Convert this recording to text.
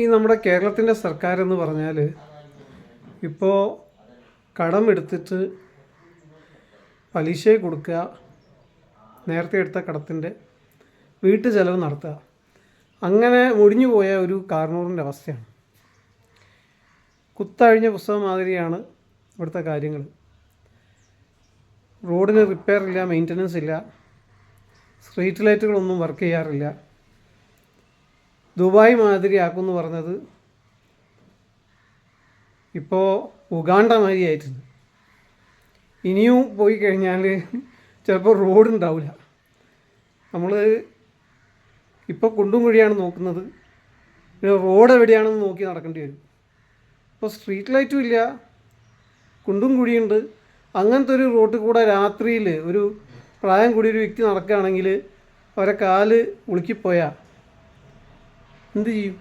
ഈ നമ്മുടെ കേരളത്തിൻ്റെ സർക്കാർ എന്ന് പറഞ്ഞാൽ ഇപ്പോൾ കടമെടുത്തിട്ട് പലിശ കൊടുക്കുക, നേരത്തെ എടുത്ത കടത്തിൻ്റെ വീട്ടു ചെലവ് നടത്തുക, അങ്ങനെ ഒഴിഞ്ഞു പോയ ഒരു കാർണൂറിൻ്റെ അവസ്ഥയാണ്. കുത്തഴിഞ്ഞ പുസ്തകം മാതിരിയാണ് ഇവിടുത്തെ കാര്യങ്ങൾ. റോഡിന് റിപ്പയർ ഇല്ല, മെയിൻ്റനൻസ് ഇല്ല, സ്ട്രീറ്റ് ലൈറ്റുകളൊന്നും വർക്ക് ചെയ്യാറില്ല. ദുബായ് മാതിരിയാക്കുമെന്ന് പറഞ്ഞത് ഇപ്പോൾ ഉഗാണ്ട മാതിരിയായിട്ടുണ്ട്. ഇനിയും പോയി കഴിഞ്ഞാൽ ചിലപ്പോൾ റോഡ് ഉണ്ടാവില്ല. നമ്മൾ ഇപ്പോൾ കുണ്ടും കുഴിയാണ് നോക്കുന്നത്, പിന്നെ റോഡ് എവിടെയാണെന്ന് നോക്കി നടക്കേണ്ടി വരും. ഇപ്പോൾ സ്ട്രീറ്റ് ലൈറ്റും ഇല്ല, കുണ്ടും കുഴിയുണ്ട്. അങ്ങനത്തെ ഒരു റോട്ടിൽ കൂടെ രാത്രിയിൽ ഒരു പ്രായം കൂടിയൊരു വ്യക്തി നടക്കുകയാണെങ്കിൽ അവരെ കാല് ഉളുക്കിപ്പോയാൽ എന്ത് ചെയ്യും?